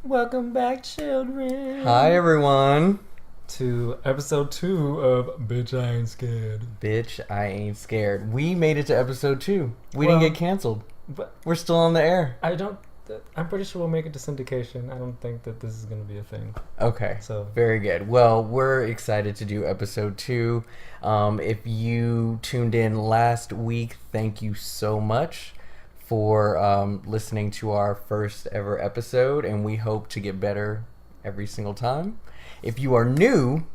Welcome back, children. Hi, everyone. To episode 2 of Bitch I Ain't Scared. Bitch, I ain't scared. We made it to episode 2. We didn't get canceled. But We're still on the air. I'm pretty sure we'll make it to syndication. I don't think that this is going to be a thing. Okay. So very good. Well, we're excited to do episode 2. If you tuned in last week, thank you so much for listening to our first ever episode, and we hope to get better every single time. If you are new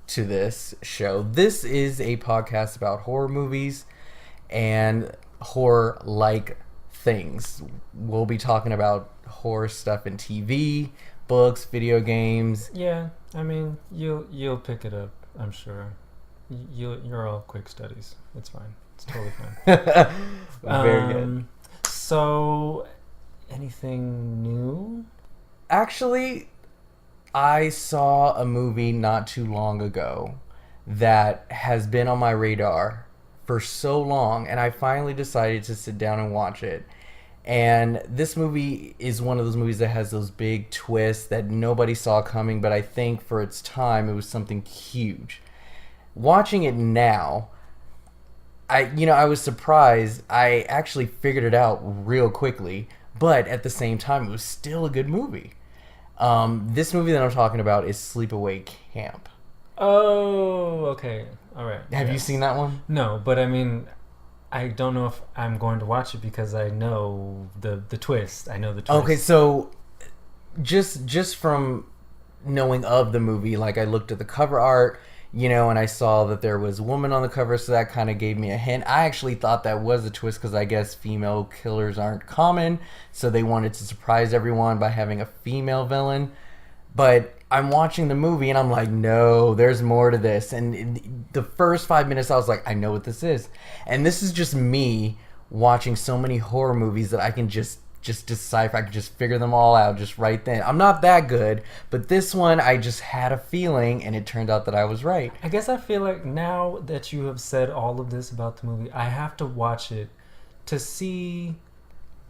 to this show, this is a podcast about horror movies and horror-like things. We'll be talking about horror stuff in TV, books, video games. yeah, I mean, you'll pick it up, I'm sure. You're all quick studies. It's fine. It's totally fine. Very good. So, anything new? Actually, I saw a movie not too long ago that has been on my radar for so long, and I finally decided to sit down and watch it. And this movie is one of those movies that has those big twists that nobody saw coming, but I think for its time it was something huge. Watching it now, I was surprised. I actually figured it out real quickly, but at the same time it was still a good movie. This movie that I'm talking about is Sleepaway Camp. Oh, okay. All right. Have you seen that one? No, but I mean, I don't know if I'm going to watch it because I know the twist. I know the twist. Okay, so just from knowing of the movie, like I looked at the cover art, and I saw that there was a woman on the cover, so that kind of gave me a hint. I actually thought that was a twist because I guess female killers aren't common, so they wanted to surprise everyone by having a female villain. But I'm watching the movie and I'm like, no, there's more to this. And in the first 5 minutes, I was like, I know what this is. And this is just me watching so many horror movies that I can just decipher. I can just figure them all out just right then. I'm not that good, but this one I just had a feeling, and it turned out that I was right. I guess I feel like now that you have said all of this about the movie, I have to watch it to see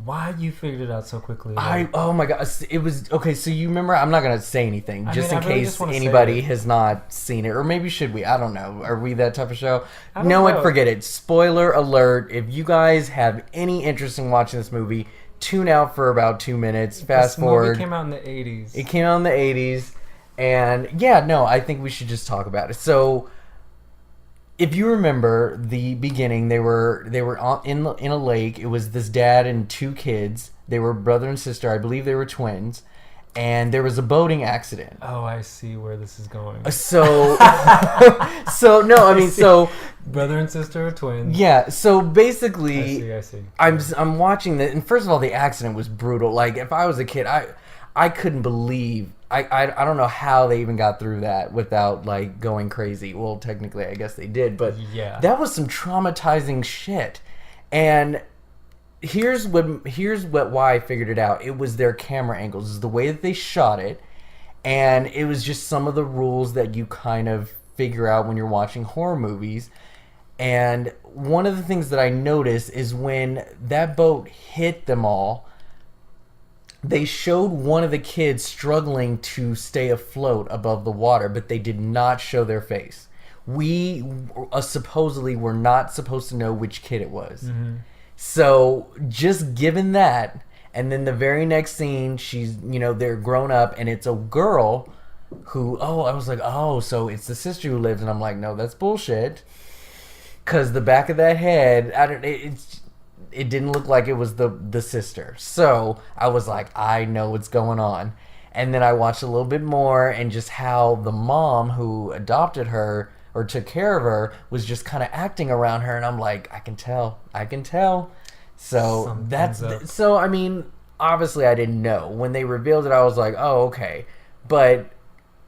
why you figured it out so quickly. Oh my god, it was okay. So you remember? I'm not gonna say anything in really case anybody has not seen it, or maybe should we? I don't know. Are we that type of show? No, forget it. Spoiler alert! If you guys have any interest in watching this movie, tune out for about 2 minutes. Fast forward. Movie came out in the 80s. It came out in the 80s, and I think we should just talk about it. So, if you remember the beginning, they were in a lake. It was this dad and 2 kids. They were brother and sister. I believe they were twins. And there was a boating accident. Oh, I see where this is going. So brother and sister are twins. Yeah. So basically, I see. I'm watching this, and first of all, the accident was brutal. Like, if I was a kid, I couldn't believe. I don't know how they even got through that without like going crazy. Well, technically, I guess they did, but yeah, that was some traumatizing shit. And here's why I figured it out. It was their camera angles, is the way that they shot it, and it was just some of the rules that you kind of figure out when you're watching horror movies. And one of the things that I noticed is when that boat hit them all, they showed one of the kids struggling to stay afloat above the water, but they did not show their face. We supposedly were not supposed to know which kid it was. Mm-hmm. So just given that, and then the very next scene, she's, they're grown up, and it's a girl who, I was like, so it's the sister who lives, and I'm like, no, that's bullshit. Because the back of that head, it didn't look like it was the sister. So I was like, I know what's going on. And then I watched a little bit more, and just how the mom who adopted her or took care of her was just kind of acting around her, and I'm like, I can tell. So I mean, obviously I didn't know. When they revealed it, I was like, oh, okay. But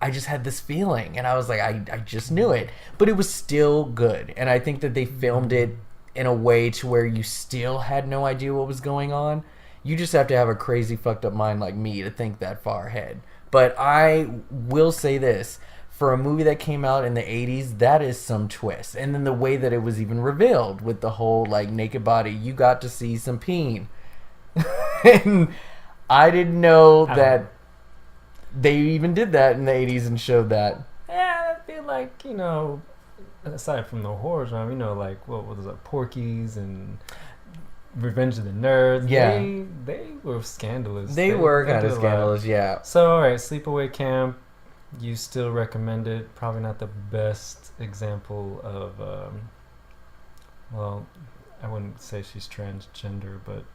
I just had this feeling, and I was like, I just knew it. But it was still good, and I think that they filmed it in a way to where you still had no idea what was going on. You just have to have a crazy fucked up mind like me to think that far ahead. But I will say this. For a movie that came out in the 80s, that is some twist. And then the way that it was even revealed with the whole, like, naked body, you got to see some peen. And I didn't know that They even did that in the 80s and showed that. Yeah, I feel like, aside from the horror genre, like, what was it, Porky's and Revenge of the Nerds. Yeah. They were scandalous. They were kind did of a lot. scandalous, yeah. So, alright, Sleepaway Camp, you still recommend it. Probably not the best example of, well, I wouldn't say she's transgender, but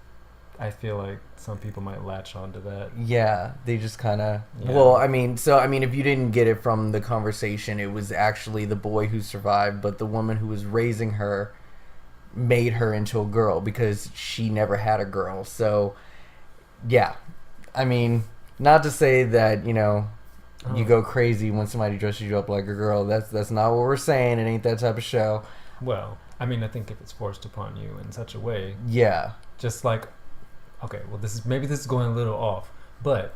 I feel like some people might latch onto that. Yeah, they just kind of... Yeah. Well, I mean, if you didn't get it from the conversation, it was actually the boy who survived, but the woman who was raising her made her into a girl because she never had a girl. So, yeah. I mean, not to say that, you go crazy when somebody dresses you up like a girl. That's not what we're saying. It ain't that type of show. Well, I mean, I think if it's forced upon you in such a way... Yeah. Just like... Okay, well, this is going a little off, but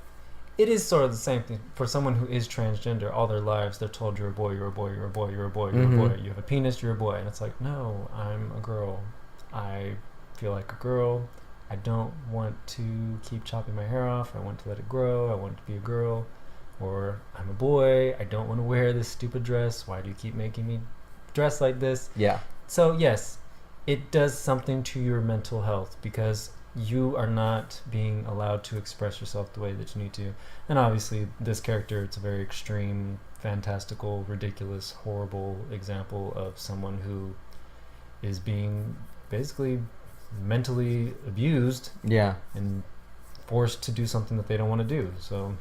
it is sort of the same thing for someone who is transgender. All their lives, they're told you're a boy, you're a boy, you're a boy, you're a boy, you're a boy. You have a penis, you're a boy, and it's like, no, I'm a girl. I feel like a girl. I don't want to keep chopping my hair off. I want to let it grow. I want to be a girl. Or I'm a boy. I don't want to wear this stupid dress. Why do you keep making me dress like this? Yeah. So yes, it does something to your mental health because you are not being allowed to express yourself the way that you need to. And obviously this character, it's a very extreme, fantastical, ridiculous, horrible example of someone who is being basically mentally abused. Yeah. And forced to do something that they don't want to do. So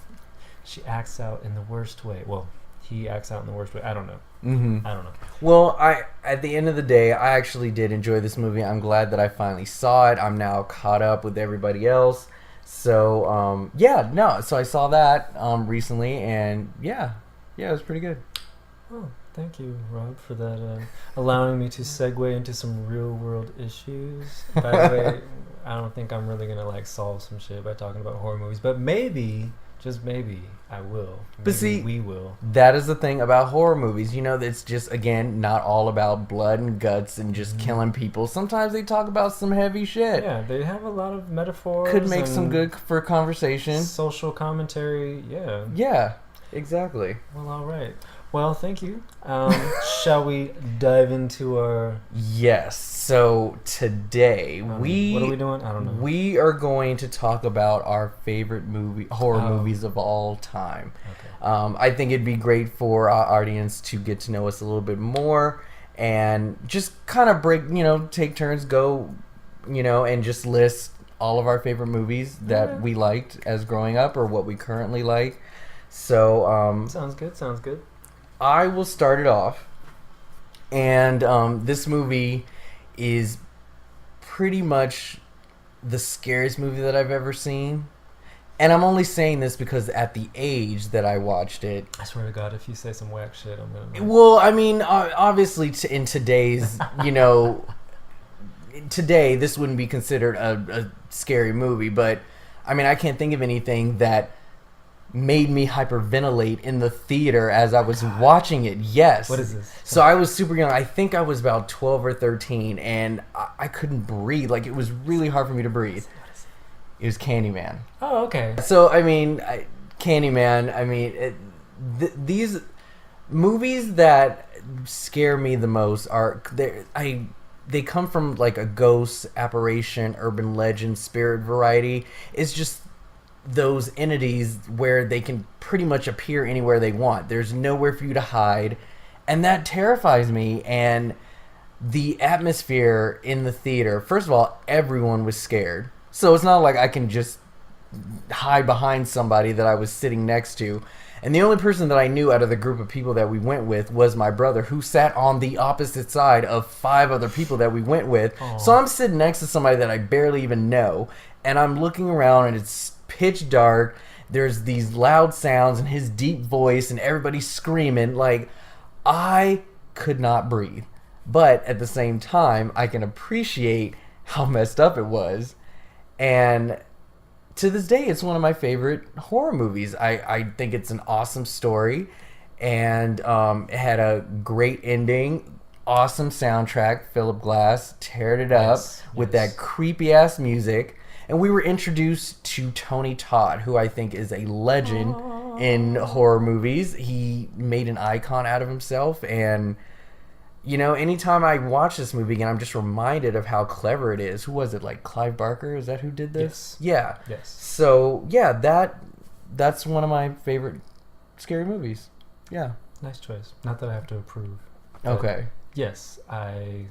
she acts out in the worst way. Well, he acts out in the worst way. I don't know. I don't know. Well, at the end of the day, I actually did enjoy this movie. I'm glad that I finally saw it. I'm now caught up with everybody else. So, so I saw that recently, and yeah, it was pretty good. Oh, thank you, Rob, for that, allowing me to segue into some real-world issues. By the way, I don't think I'm really going to, solve some shit by talking about horror movies, but maybe... Just maybe I will. Maybe but see, we will. That is the thing about horror movies. It's just, again, not all about blood and guts and just killing people. Sometimes they talk about some heavy shit. Yeah, they have a lot of metaphors. Could make some good for conversation. Social commentary, yeah. Yeah, exactly. Well, all right. Well, thank you. Shall we dive into our... Yes. So today what are we doing? I don't know. We are going to talk about our favorite horror movies of all time. Okay. I think it'd be great for our audience to get to know us a little bit more and just kind of take turns, go, and just list all of our favorite movies that we liked as growing up or what we currently like. So sounds good. I will start it off, and this movie is pretty much the scariest movie that I've ever seen. And I'm only saying this because at the age that I watched it... I swear to God, if you say some whack shit, I'm going to... Well, I mean, obviously in today's, today this wouldn't be considered a scary movie, but I mean, I can't think of anything that made me hyperventilate in the theater as I was watching it. Yes. What is this? So I was super young. I think I was about 12 or 13, and I couldn't breathe. Like, it was really hard for me to breathe. It was Candyman. Oh, okay. So, I mean, Candyman, I mean, these movies that scare me the most are... They come from, like, a ghost, apparition, urban legend, spirit variety. It's just... those entities where they can pretty much appear anywhere they want. There's nowhere for you to hide, and that terrifies me. And the atmosphere in the theater, first of all, everyone was scared, so it's not like I can just hide behind somebody that I was sitting next to. And the only person that I knew out of the group of people that we went with was my brother, who sat on the opposite side of 5 other people that we went with. Aww. So I'm sitting next to somebody that I barely even know, and I'm looking around, and it's pitch dark. There's these loud sounds and his deep voice and everybody screaming. Like, I could not breathe. But at the same time, I can appreciate how messed up it was. And to this day, it's one of my favorite horror movies. I think it's an awesome story, and it had a great ending. Awesome soundtrack. Philip Glass teared it up with that creepy ass music. And we were introduced to Tony Todd, who I think is a legend in horror movies. He made an icon out of himself, and you know, anytime I watch this movie again, I'm just reminded of how clever it is. Who was it? Like Clive Barker? Is that who did this? Yes. Yeah. Yes. So yeah, that's one of my favorite scary movies. Yeah. Nice choice. Not that I have to approve. Okay. Yes, I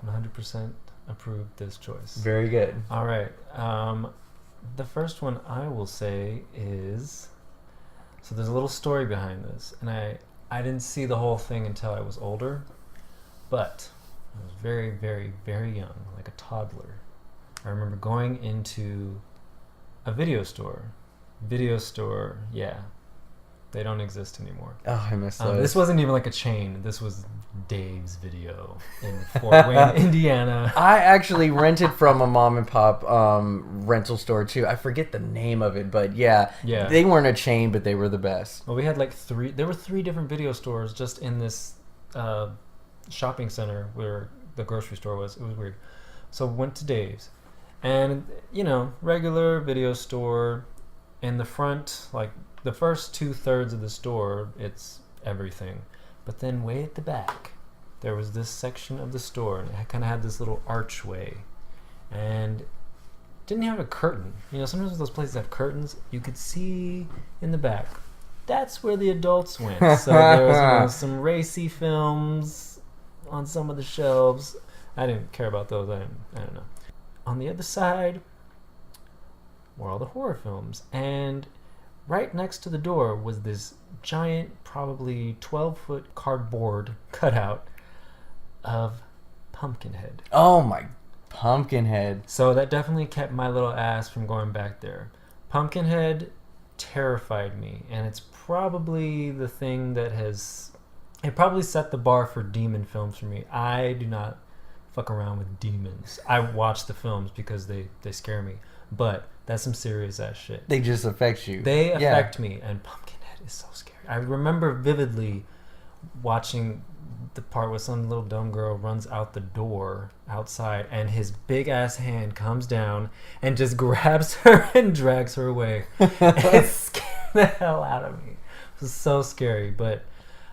100% approve this choice. Very good. All right. The first one I will say is, so there's a little story behind this, and I didn't see the whole thing until I was older, but I was very, very, very young, like a toddler. I remember going into a video store. Yeah. They don't exist anymore. Oh, I miss those. This wasn't even like a chain. This was Dave's Video in Fort Wayne, Indiana. I actually rented from a mom and pop rental store too. I forget the name of it, but yeah, they weren't a chain, but they were the best. Well, we had like there were three different video stores just in this shopping center where the grocery store was. It was weird. So we went to Dave's, and you know, regular video store. In the front, like the first 2/3 of the store, it's everything. But then way at the back, there was this section of the store, and it kind of had this little archway. And didn't have a curtain. You know, sometimes those places have curtains. You could see in the back. That's where the adults went. So there was, you know, some racy films on some of the shelves. I didn't care about those. I don't know. On the other side were all the horror films, and right next to the door was this giant, probably 12-foot cardboard cutout of Pumpkinhead. Oh my, Pumpkinhead. So that definitely kept my little ass from going back there. Pumpkinhead terrified me, and it's probably the thing that it probably set the bar for demon films for me. I do not fuck around with demons. I watch the films because they scare me, but that's some serious ass shit. They just affect you. They affect me, and Pumpkinhead is so scary. I remember vividly watching the part where some little dumb girl runs out the door outside, and his big ass hand comes down and just grabs her and drags her away. It scared the hell out of me. It was so scary, but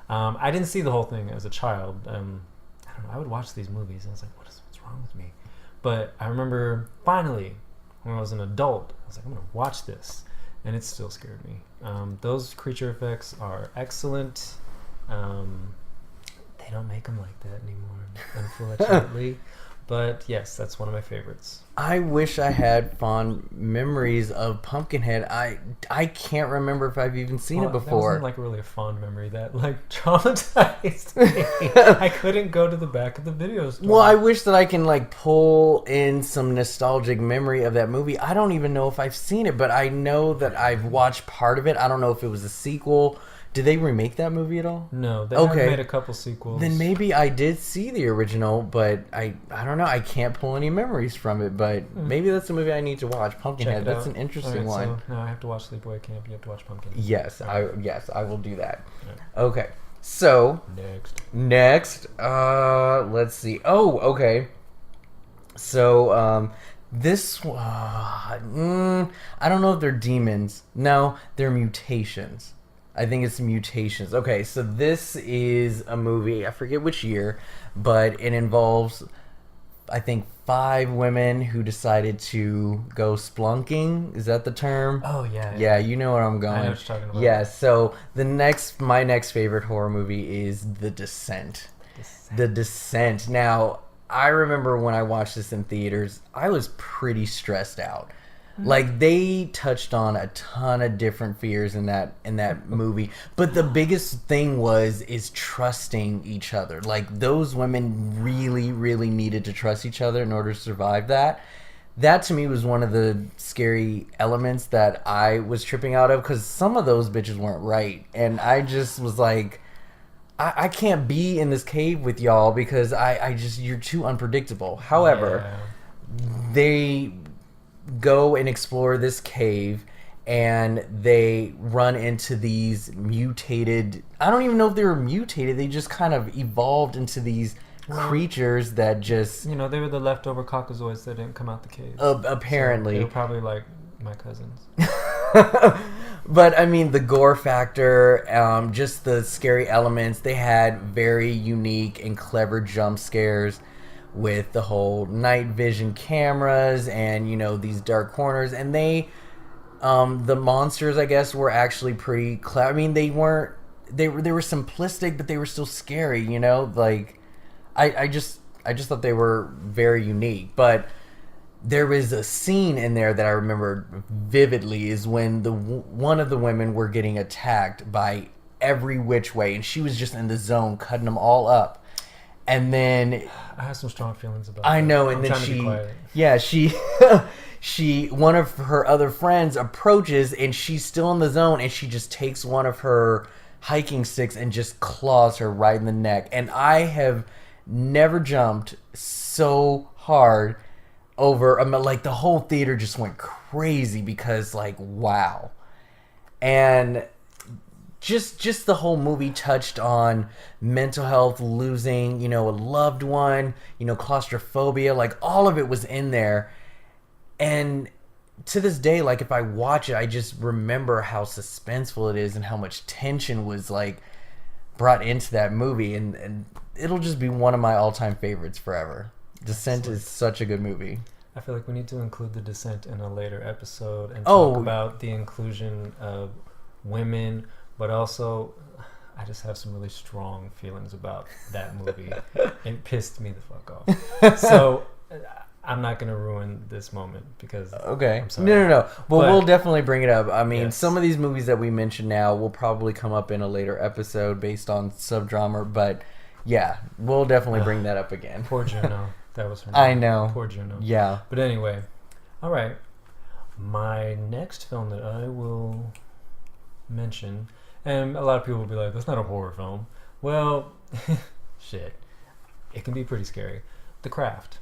I didn't see the whole thing as a child. I don't know. I would watch these movies, and I was like, what's wrong with me? But I remember finally, when I was an adult, I was like, I'm going to watch this. And it still scared me. Those creature effects are excellent. They don't make them like that anymore, unfortunately. But yes, that's one of my favorites. I wish I had fond memories of Pumpkinhead. I can't remember if I've even seen it before. That wasn't like really a fond memory. That like traumatized me. I couldn't go to the back of the video store. Well, I wish that I can like pull in some nostalgic memory of that movie. I don't even know if I've seen it, but I know that I've watched part of it. I don't know if it was a sequel. Did they remake that movie at all? No, they have made a couple sequels. Then maybe I did see the original, but I don't know. I can't pull any memories from it, but maybe that's a movie I need to watch. Pumpkinhead. That's an interesting one. So now I have to watch Sleepaway Camp. You have to watch Pumpkinhead. Yes, I will do that. Right. Okay. So next, let's see. Oh, okay. So this I don't know if they're demons. No, they're mutations. I think it's mutations. Okay, so this is a movie, I forget which year, but it involves, I think, 5 women who decided to go splunking. Is that the term? Oh, yeah. Yeah, you know where I'm going. I know what you're talking about. Yeah, so my next favorite horror movie is The Descent. The Descent. Now, I remember when I watched this in theaters, I was pretty stressed out. Like, they touched on a ton of different fears in that movie, but the biggest thing is trusting each other. Like, those women really, really needed to trust each other in order to survive that. That to me was one of the scary elements that I was tripping out of, because some of those bitches weren't right, and I just was like, I can't be in this cave with y'all because you're too unpredictable. However, they go and explore this cave, and they run into these mutated, I don't even know if they were mutated, they just kind of evolved into these creatures that just, you know, they were the leftover caucasoids that didn't come out the cave. Apparently. So they were probably like my cousins. But I mean, the gore factor, just the scary elements. They had very unique and clever jump scares with the whole night vision cameras and these dark corners. And the monsters, I guess, were actually pretty clever. I mean, they were simplistic, but they were still scary. Like I just thought they were very unique. But there was a scene in there that I remember vividly is when one of the women were getting attacked by every which way, and she was just in the zone, cutting them all up. And then I have some strong feelings about. I that. know, and I'm then trying to be quiet. she one of her other friends approaches, and she's still in the zone, and she just takes one of her hiking sticks and just claws her right in the neck. And I have never jumped so hard over, like, the whole theater just went crazy because, like, wow. And just the whole movie touched on mental health, losing, a loved one, claustrophobia, like, all of it was in there. And to this day, like, if I watch it, I just remember how suspenseful it is and how much tension was, like, brought into that movie. And it'll just be one of my all-time favorites forever. Descent is such a good movie. I feel like we need to include The Descent in a later episode and talk about the inclusion of women, but also I just have some really strong feelings about that movie. It pissed me the fuck off. So I'm not going to ruin this moment because okay. I'm sorry. No. But we'll definitely bring it up. I mean, yes. Some of these movies that we mentioned now will probably come up in a later episode based on subgenre, but yeah, we'll definitely bring that up again. Poor Juno. That was her name. I know. Poor Juno. Yeah. But anyway, all right. My next film that I will mention, and a lot of people will be like, that's not a horror film. Well, shit. It can be pretty scary. The Craft.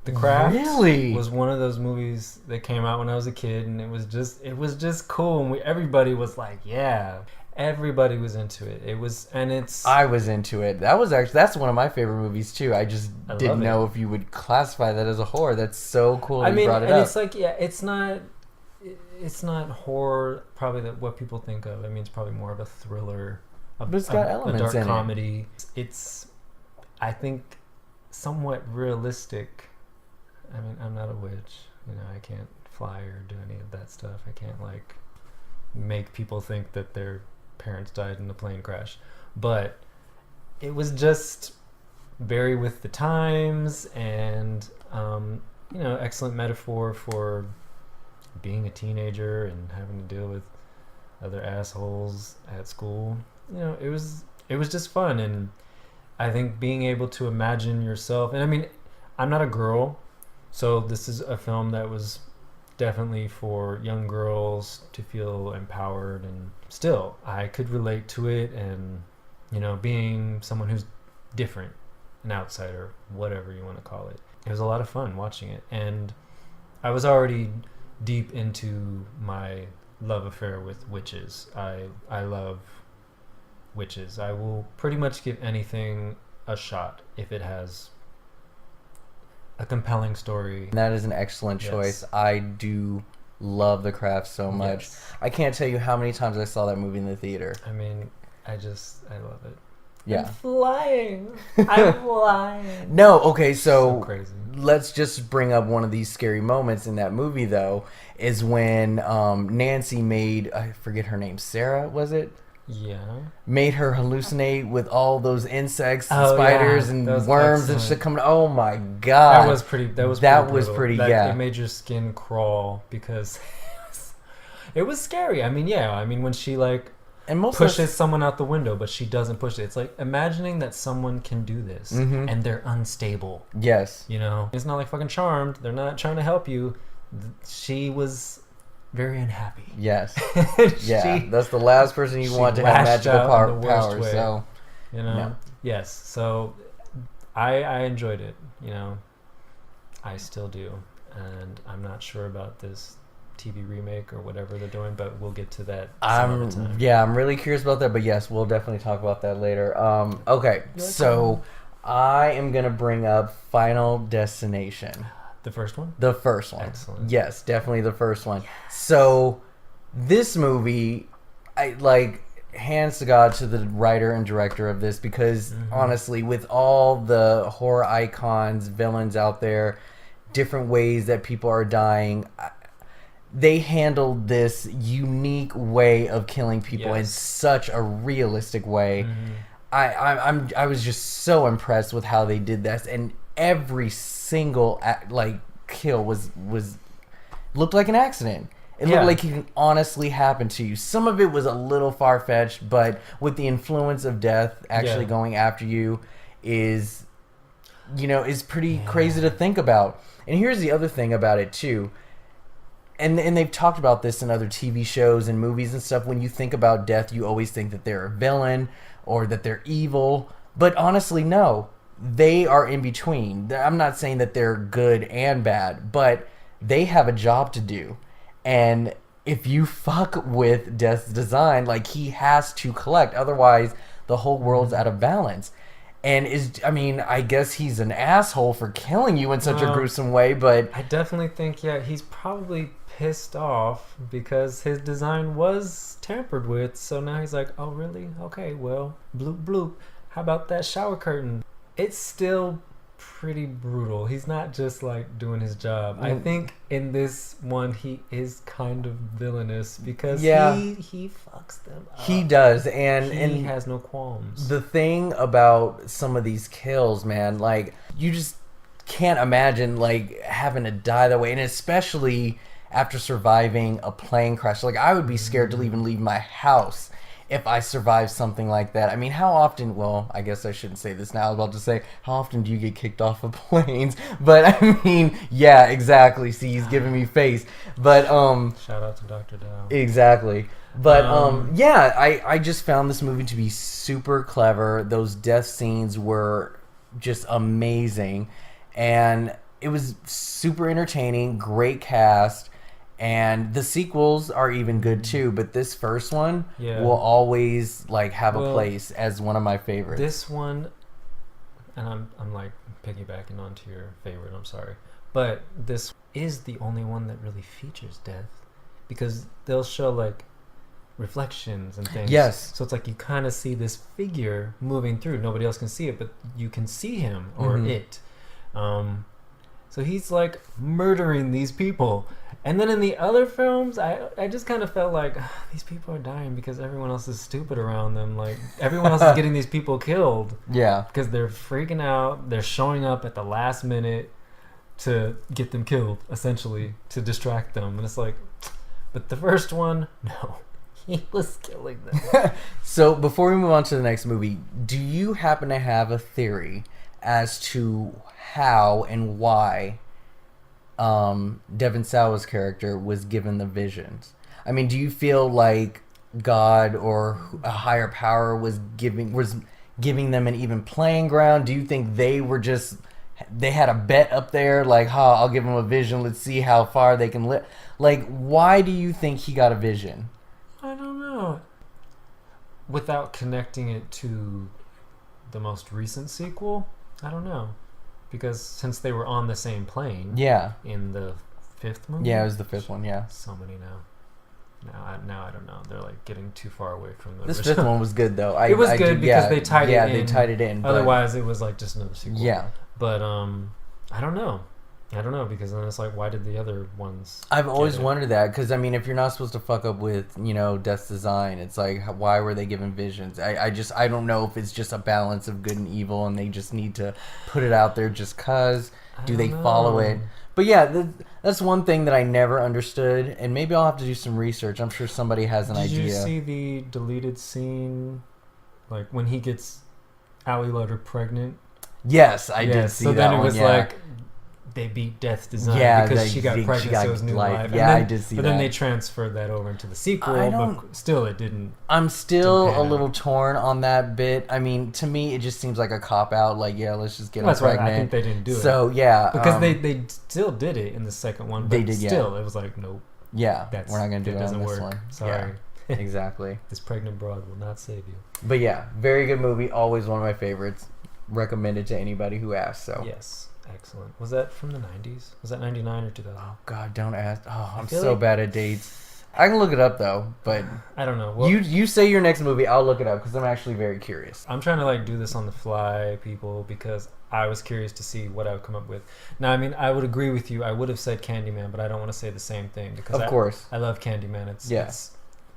The Craft really was one of those movies that came out when I was a kid, and it was just cool, and everybody was like, yeah. Everybody was into it. I was into it. That's one of my favorite movies too. I just didn't know if you would classify that as a horror. That's so cool. You brought it up. It's like, yeah, it's not horror. Probably what people think of. I mean, it's probably more of a thriller. But it's got elements a dark in comedy. It's, I think, somewhat realistic. I mean, I'm not a witch. I can't fly or do any of that stuff. I can't like make people think that they're parents died in a plane crash, but it was just very with the times, and excellent metaphor for being a teenager and having to deal with other assholes at school. It was just fun, and I think being able to imagine yourself, and I mean, I'm not a girl, so this is a film that was definitely for young girls to feel empowered, and still I could relate to it, and being someone who's different, an outsider, whatever you want to call it. It was a lot of fun watching it, and I was already deep into my love affair with witches. I love witches. I will pretty much give anything a shot if it has a compelling story. That is an excellent choice. Yes. I do love The Craft so much. Yes. I can't tell you how many times I saw that movie in the theater. I mean, I love it. Yeah. I'm flying. I'm flying. No, okay, so crazy. Let's just bring up one of these scary moments in that movie, though, is when Nancy made, I forget her name, Sarah, was it? Yeah. Made her hallucinate with all those insects and spiders and worms and shit coming. Oh my god. That was pretty. It made your skin crawl because it was scary. I mean, yeah. I mean, when she pushes someone out the window, but she doesn't push it. It's like imagining that someone can do this and they're unstable. Yes. It's not like fucking Charmed. They're not trying to help you. She was very unhappy. Yes. That's the last person you want to have magical powers. Way, so, no. Yes. So, I enjoyed it. I still do, and I'm not sure about this TV remake or whatever they're doing, but we'll get to that some other time. Yeah, I'm really curious about that, but yes, we'll definitely talk about that later. Okay, so I am gonna bring up Final Destination. The first one? The first one. Excellent. Yes, definitely the first one. So, This movie, I like, hands to God to the writer and director of this, because honestly, with all the horror icons, villains out there, different ways that people are dying, they handled this unique way of killing people in such a realistic way. I was just so impressed with how they did this, and every single kill was looked like an accident. It looked like it can honestly happen to you. Some of it was a little far-fetched, but with the influence of death actually going after you is pretty crazy to think about. And here's the other thing about it too. And they've talked about this in other TV shows and movies and stuff. When you think about death, you always think that they're a villain or that they're evil. But honestly, no. They are in between. I'm not saying that they're good and bad, but they have a job to do. And if you fuck with Death's design, like, he has to collect. Otherwise, the whole world's out of balance. And I guess he's an asshole for killing you in such a gruesome way, but I definitely think, he's probably pissed off because his design was tampered with. So now he's like, oh, really? Okay, well, bloop, bloop. How about that shower curtain? It's still pretty brutal. He's not just like doing his job. I think in this one he is kind of villainous because he fucks them up. He does, and he has no qualms. The thing about some of these kills, man, like, you just can't imagine like having to die that way, and especially after surviving a plane crash. Like, I would be scared to even leave my house if I survived something like that. I mean, how often, well, I guess I shouldn't say this now. I was about to say, how often do you get kicked off of planes? But I mean, yeah, exactly. See, he's giving me face. But, shout out to Dr. Dow. Exactly. But, I just found this movie to be super clever. Those death scenes were just amazing. And it was super entertaining, great cast. And the sequels are even good too, but this first one will always like have a place as one of my favorites. This one, and I'm like piggybacking onto your favorite, I'm sorry, but this is the only one that really features death, because they'll show like reflections and things. Yes. So it's like you kind of see this figure moving through. Nobody else can see it, but you can see him or it. So he's like murdering these people. And then in the other films, I just kind of felt like these people are dying because everyone else is stupid around them. Like, everyone else is getting these people killed. Yeah. Because they're freaking out. They're showing up at the last minute to get them killed, essentially, to distract them. And it's like, but the first one, no. He was killing them. So before we move on to the next movie, do you happen to have a theory as to how and why Devon Sawa's character was given the visions? I mean, do you feel like God or a higher power was giving them an even playing ground? Do you think they had a bet up there, like, I'll give them a vision, let's see how far they can live? Like, why do you think he got a vision? I don't know. Without connecting it to the most recent sequel, I don't know. Because since they were on the same plane, in the fifth movie, it was the fifth one, so many now I don't know. They're like getting too far away from the this original. fifth one was good though. It was good because they tied it in. Yeah, they tied it in. Otherwise, it was like just another sequel. Yeah, but I don't know. Because then it's like, why did the other ones? I've always wondered that, because I mean, if you're not supposed to fuck up with Death's design, it's like, why were they given visions? I don't know if it's just a balance of good and evil, and they just need to put it out there just cause. Do they follow it? But yeah, that's one thing that I never understood, and maybe I'll have to do some research. I'm sure somebody has an idea. Did you see the deleted scene, like when he gets Ally Lutter pregnant? Yes, I did see that. So then it was one, like, they beat Death's design because she got pregnant, so it was new life. Yeah, I did see that. But then they transferred that over into the sequel, but still it didn't. I'm still a little torn on that bit. I mean, to me, it just seems like a cop-out. Like, let's just get her pregnant. Right. I think they didn't do it. So, yeah. Because they still did it in the second one, but they did, still, it was like, nope. Yeah, we're not going to do it doesn't on this work. one. Sorry. Yeah, exactly. This pregnant broad will not save you. But yeah, very good movie. Always one of my favorites. Recommended to anybody who asks. So yes. Excellent. Was that from the 90s? Was that 99 or 2000? Oh, God, don't ask. Oh, I'm so bad at dates. I can look it up though, but I don't know. Well, you say your next movie, I'll look it up because I'm actually very curious. I'm trying to like do this on the fly, people, because I was curious to see what I would come up with. Now, I mean, I would agree with you. I would have said Candyman, but I don't want to say the same thing because Of course. I love Candyman. It's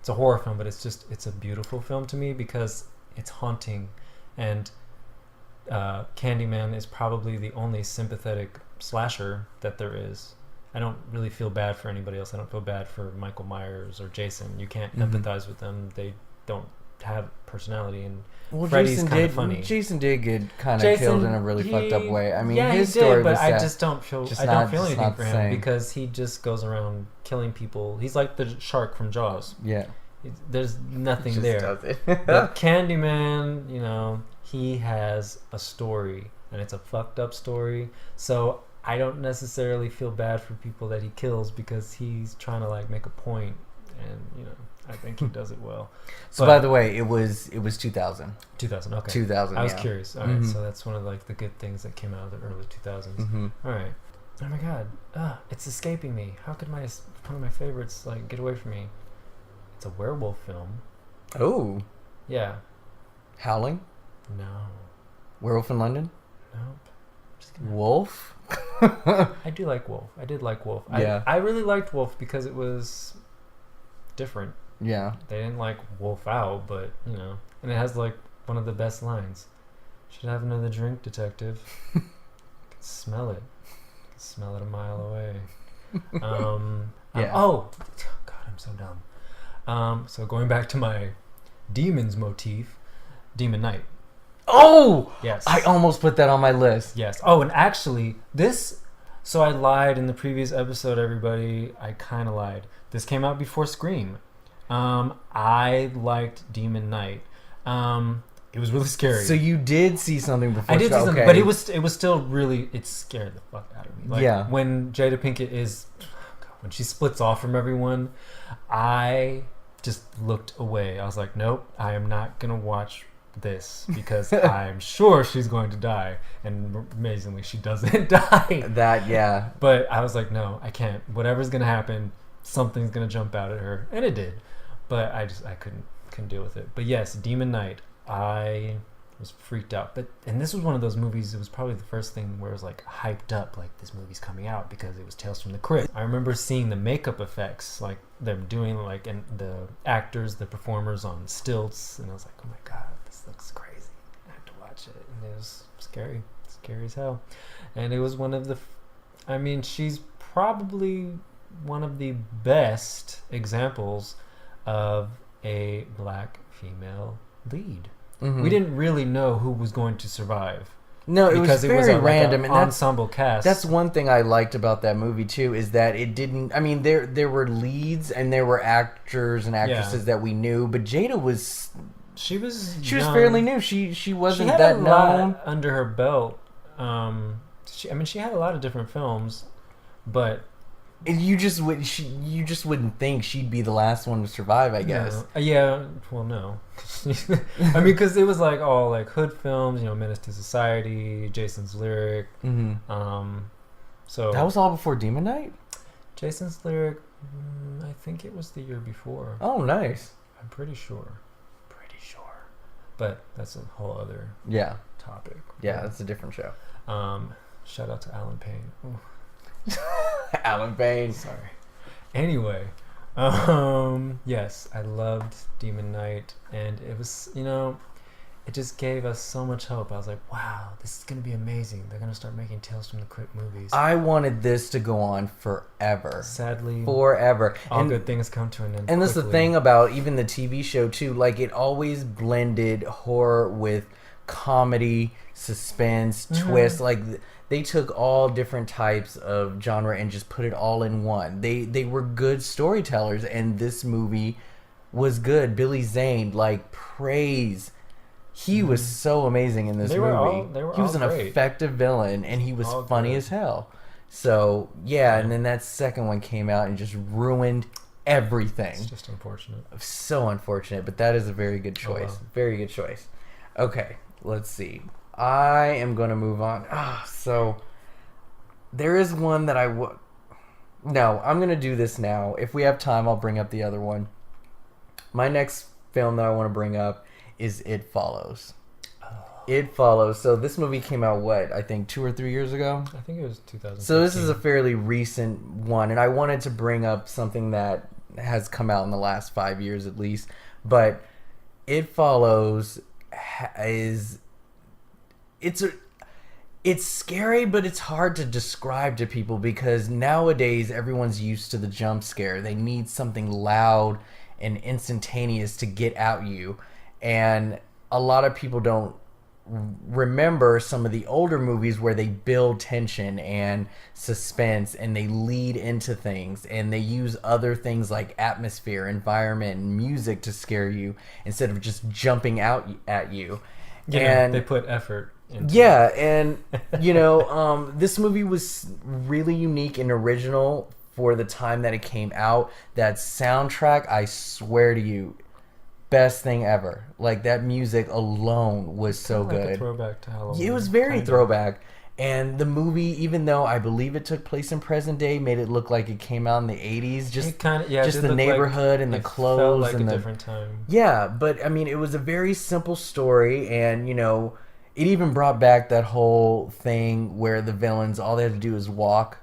a horror film, but it's a beautiful film to me because it's haunting, and Candyman is probably the only sympathetic slasher that there is. I don't really feel bad for anybody else. I don't feel bad for Michael Myers or Jason. You can't empathize with them. They don't have personality, and Freddy's kind of funny. Jason did get kind of killed in a really fucked up way. I mean, his he did, story but was I sad. just don't feel. I don't feel anything for him because he just goes around killing people. He's like the shark from Jaws. Yeah, there's nothing there. Does it. But Candyman, you know, he has a story, and it's a fucked up story. So I don't necessarily feel bad for people that he kills because he's trying to like make a point, and you know, I think he does it well. So by the way, it was 2000. 2000, okay. 2000. I was curious. All right, so that's one of like the good things that came out of the early 2000s. All right. Oh my god, it's escaping me. How could one of my favorites like get away from me? It's a werewolf film. Oh. Yeah. Howling? No. Werewolf in London? Nope. Wolf? I do like Wolf. I did like Wolf. Yeah. I really liked Wolf because it was different. Yeah. They didn't like Wolf out, but you know, and it has like one of the best lines. Should have another drink, detective. Can smell it. Can smell it a mile away. Yeah. Oh God, I'm so dumb. So going back to my demons motif, Demon Knight. Oh! Yes. I almost put that on my list. Yes. Oh, and actually, so I lied in the previous episode, everybody. I kind of lied. This came out before Scream. I liked Demon Knight. It was really scary. So you did see something before. I did see something, but it was still really, it scared the fuck out of me. Like, yeah. When Jada Pinkett when she splits off from everyone, I just looked away. I was like, nope, I am not going to watch this because I'm sure she's going to die, and amazingly she doesn't die. That, yeah. But I was like, no, I can't. Whatever's gonna happen, something's gonna jump out at her, and it did. But I couldn't deal with it. But yes, Demon Knight, I was freaked out. And this was one of those movies. It was probably the first thing where it was like hyped up, like this movie's coming out because it was Tales from the Crypt. I remember seeing the makeup effects, like them doing like, and the actors, the performers on stilts, and I was like, oh my god, this looks crazy. I have to watch it, and it was scary as hell. And it was one of the, I mean, she's probably one of the best examples of a black female lead. We didn't really know who was going to survive. No, it was very random, and ensemble cast. That's one thing I liked about that movie too, is that it didn't. I mean, there were leads and there were actors and actresses that we knew, but Jada was. She was fairly new. She wasn't that known. Under her belt. She had a lot of different films, but you just wouldn't think she'd be the last one to survive, I guess. No. Yeah, well, no. I mean, because it was like all like hood films, you know, Menace to Society, Jason's Lyric. So that was all before Demon Knight. Jason's Lyric, I think it was the year before. Oh, nice. I'm pretty sure. But that's a whole other topic. Yeah, that's a different show. Shout out to Alan Payne. Ooh. Alan Payne. Sorry. Anyway, yes, I loved Demon Knight, and it was, you know, it just gave us so much hope. I was like, wow, this is going to be amazing. They're going to start making Tales from the Crypt movies. I wanted this to go on forever. Sadly, forever. All good things come to an end. And that's the thing about even the TV show too. Like, it always blended horror with comedy, suspense, twist. Like, they took all different types of genre and just put it all in one. They were good storytellers, and this movie was good. Billy Zane, like, praise. He was so amazing in this movie. He was an effective villain, and he was funny as hell. So, yeah, and then that second one came out and just ruined everything. It's just unfortunate. So unfortunate, but that is a very good choice. Oh, wow. Very good choice. Okay, let's see. I am going to move on. So, there is one that No, I'm gonna do this now. If we have time, I'll bring up the other one. My next film that I want to bring up is It Follows. It Follows. So this movie came out, what, I think 2 or 3 years ago? I think it was 2000. So this is a fairly recent one, and I wanted to bring up something that has come out in the last 5 years at least. But It Follows is... It's scary, but it's hard to describe to people because nowadays everyone's used to the jump scare. They need something loud and instantaneous to get at you. And a lot of people don't remember some of the older movies where they build tension and suspense and they lead into things and they use other things like atmosphere, environment, and music to scare you instead of just jumping out at you. And they put effort into it. And this movie was really unique and original for the time that it came out. That soundtrack, I swear to you, best thing ever. Like, that music alone was so good. Like a throwback to Halloween. It was very throwback. And the movie, even though I believe it took place in present day, made it look like it came out in the 80s. Just the neighborhood and the clothes. Felt like and a different time. Yeah, but I mean, it was a very simple story, and it even brought back that whole thing where the villains, all they have to do is walk,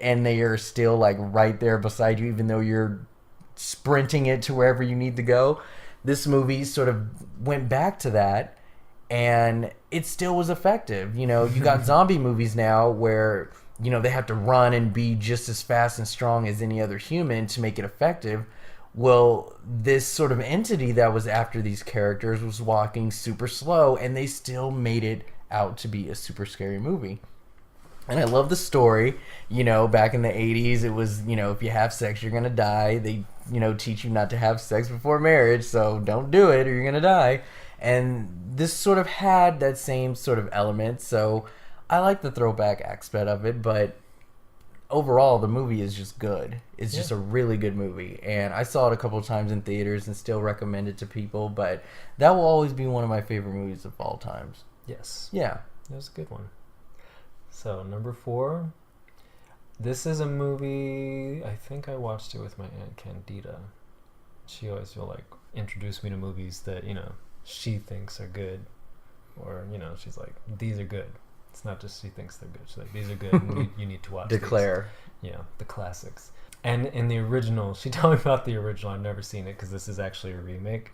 and they are still like right there beside you, even though you're sprinting it to wherever you need to go. This movie sort of went back to that, and it still was effective. You got zombie movies now where, they have to run and be just as fast and strong as any other human to make it effective. Well, this sort of entity that was after these characters was walking super slow, and they still made it out to be a super scary movie. And I love the story. Back in the 80s, it was, if you have sex, you're going to die. They, teach you not to have sex before marriage, so don't do it or you're going to die. And this sort of had that same sort of element, so I like the throwback aspect of it, but overall, the movie is just good. It's just a really good movie. And I saw it a couple of times in theaters and still recommend it to people, but that will always be one of my favorite movies of all times. Yes. Yeah. That was a good one. So, number 4. This is a movie, I think I watched it with my Aunt Candida. She always will, introduce me to movies that, she thinks are good. Or, she's like, these are good. It's not just she thinks they're good. She's like, these are good, and you need to watch Declare. these. Yeah, the classics. And in the original, she told me about the original. I've never seen it because this is actually a remake.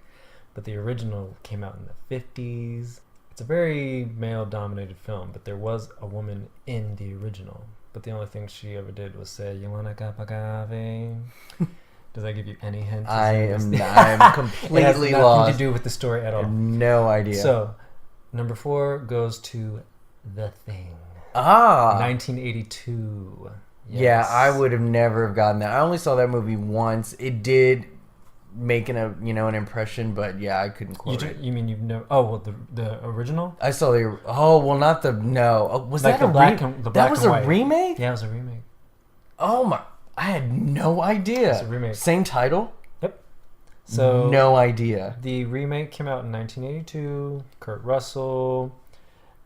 But the original came out in the 50s. It's a very male-dominated film, but there was a woman in the original. But the only thing she ever did was say, "You want a cup of coffee?" Does that give you any hint? I'm completely it has nothing lost. to do with the story at all. No idea. So, number 4 goes to The Thing. 1982. Yes. Yeah, I would have never have gotten that. I only saw that movie once. It did make an impression, but yeah, I couldn't quote it. You mean you've never? Oh, well, the original. I saw the. Oh, well, not the. No, was like that the black and that was and a white. remake? Yeah, it was a remake. Oh my! I had no idea. It's a remake. Same title. Yep. So no idea. The remake came out in 1982. Kurt Russell.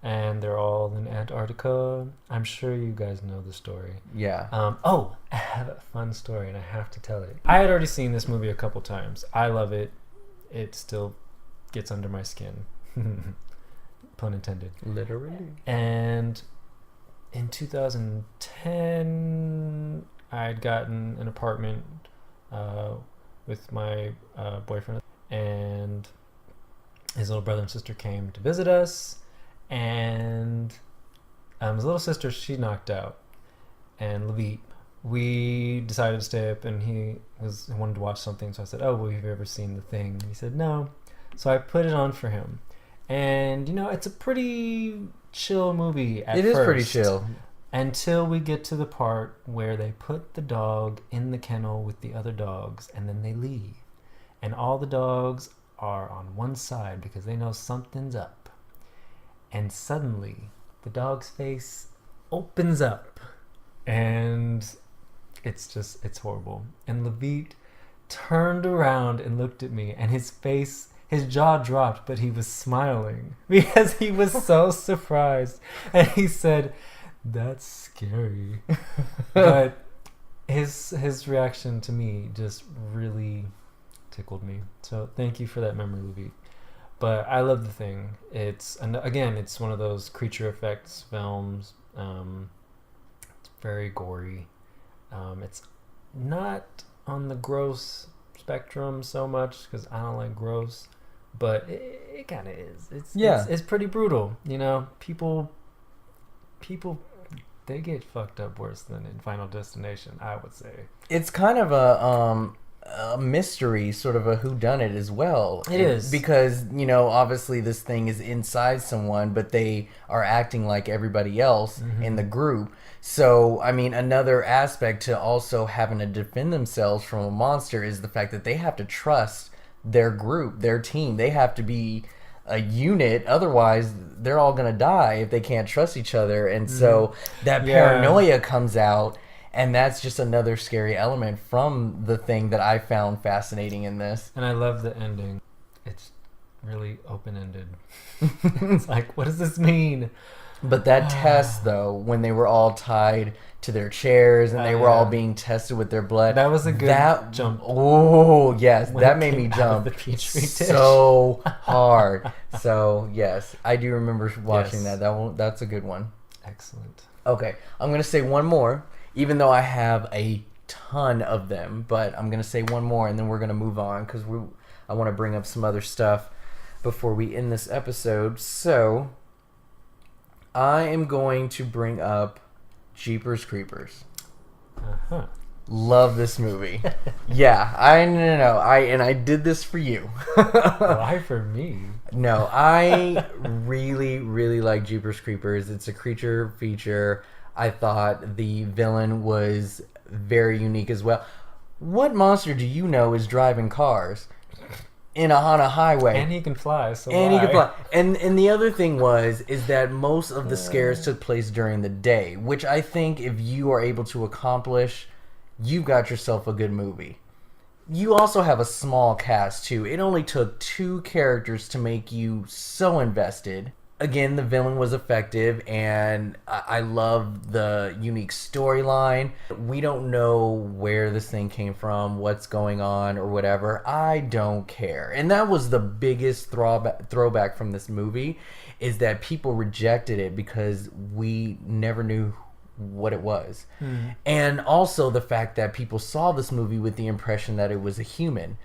And they're all in Antarctica. I'm sure you guys know the story. Yeah. I have a fun story, and I have to tell it. I had already seen this movie a couple times. I love it. It still gets under my skin. Pun intended. Literally. And in 2010, I'd gotten an apartment with my boyfriend, and his little brother and sister came to visit us. And his little sister, she knocked out, and Levite, we decided to stay up, and he wanted to watch something, so I said, "Oh, well, have you ever seen The Thing?" And he said, "No." So I put it on for him, and it's a pretty chill movie at first. It is pretty chill. Until we get to the part where they put the dog in the kennel with the other dogs, and then they leave, and all the dogs are on one side because they know something's up. And suddenly, the dog's face opens up. And it's horrible. And Levite turned around and looked at me. And his jaw dropped, but he was smiling. Because he was so surprised. And he said, "That's scary." But his reaction to me just really tickled me. So thank you for that memory, Levite. But I love The Thing. Again, it's one of those creature effects films. It's very gory. It's not on the gross spectrum so much because I don't like gross, but it kind of is. It's pretty brutal. You know, people they get fucked up worse than in Final Destination, I would say. It's kind of a mystery, sort of a whodunit as well. It is. Because, you know, obviously this thing is inside someone, but they are acting like everybody else in the group. So, I mean, another aspect to also having to defend themselves from a monster is the fact that they have to trust their group, their team. They have to be a unit, otherwise they're all gonna die if they can't trust each other. And so that paranoia comes out, and that's just another scary element from The Thing that I found fascinating in this. And I love the ending. It's really open-ended. It's like, what does this mean? But that test, though, when they were all tied to their chairs and they were all being tested with their blood, that was a good jump. Oh, yes, When that it made came me out of jump the Petri dish. so hard. So, yes, I do remember watching Yes. That's a good one. Excellent. Okay, I'm going to say one more, even though I have a ton of them, but I'm going to say one more and then we're going to move on because I want to bring up some other stuff before we end this episode. So, I am going to bring up Jeepers Creepers. Uh-huh. Love this movie. Yeah, I did this for you. Why for me? No, I really, really like Jeepers Creepers. It's a creature feature. I thought the villain was very unique as well. What monster do you know is driving cars on a highway? And he can fly, so And why? he can fly. And the other thing is that most of the scares took place during the day, which I think if you are able to accomplish, you've got yourself a good movie. You also have a small cast too. It only took 2 characters to make you so invested. Again, the villain was effective, and I love the unique storyline. We don't know where this thing came from, what's going on, or whatever. I don't care. And that was the biggest throwback from this movie, is that people rejected it because we never knew what it was. And also the fact that people saw this movie with the impression that it was a human.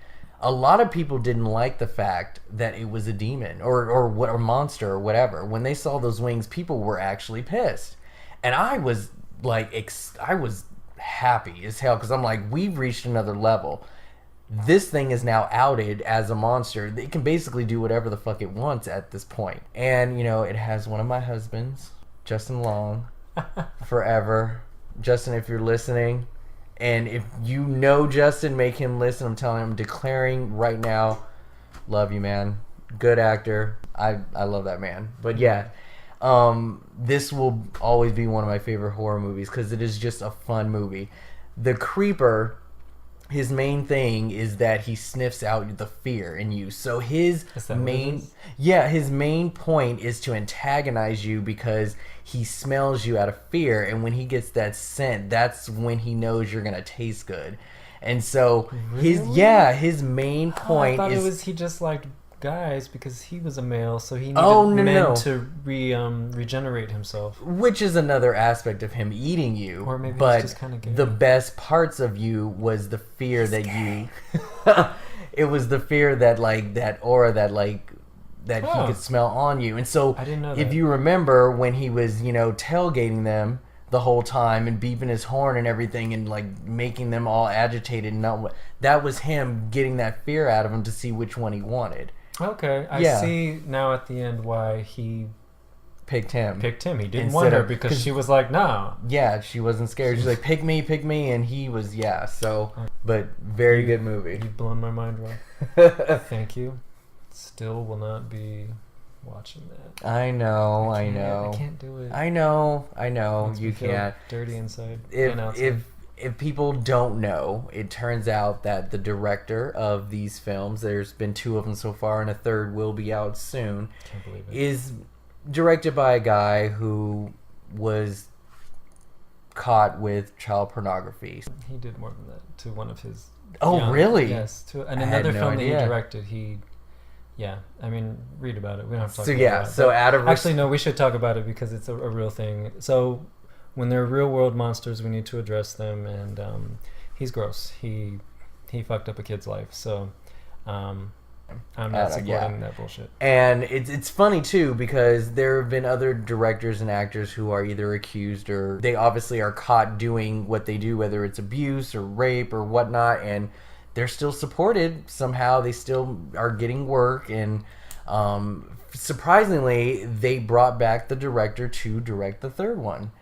A lot of people didn't like the fact that it was a demon or monster or whatever. When they saw those wings, people were actually pissed. And I was like, I was happy as hell because I'm like, we've reached another level. This thing is now outed as a monster. It can basically do whatever the fuck it wants at this point. And, you know, it has one of my husbands, Justin Long, forever. Justin, if you're listening, and if you know Justin, make him listen. I'm telling him, I'm declaring right now, love you, man. Good actor. I love that man. But yeah, this will always be one of my favorite horror movies because it is just a fun movie. The Creeper, his main thing is that he sniffs out the fear in you. So his main point is to antagonize you because he smells you out of fear, and when he gets that scent, that's when he knows you're gonna taste good. And so his main point I thought is he just liked guys because he was a male, so he needed men to regenerate himself. Which is another aspect of him eating you. Or maybe but he's just kind of gay. The best parts of you was the fear you it was the fear that that aura that he could smell on you. And so I didn't know if that. you remember when he was, tailgating them the whole time and beeping his horn and everything and making them all agitated, and that was him getting that fear out of him to see which one he wanted. Okay, I see now at the end why he picked him. He didn't want her because she was like, no. Yeah, she wasn't scared. She's like, pick me, and he was, so. But very good movie. You've blown my mind, Roy. Thank you. Still will not be watching that. I know. I can't do it. I know. You can't. Dirty inside. If people don't know, it turns out that the director of these films, there's been 2 of them so far, and a third will be out soon, Can't believe it. is directed by a guy who was caught with child pornography. He did more than that to one of his. Oh, really? Yes. And I had another no film that idea. he directed, yeah. I mean, read about it. We don't have to talk So about yeah, it. so out of Actually, no, we should talk about it because it's a real thing. So when they're real world monsters, we need to address them. And he's gross. He fucked up a kid's life. So I'm not supporting that bullshit. And it's funny too because there have been other directors and actors who are either accused or they obviously are caught doing what they do, whether it's abuse or rape or whatnot, and they're still supported somehow. They still are getting work, and surprisingly, they brought back the director to direct the third one.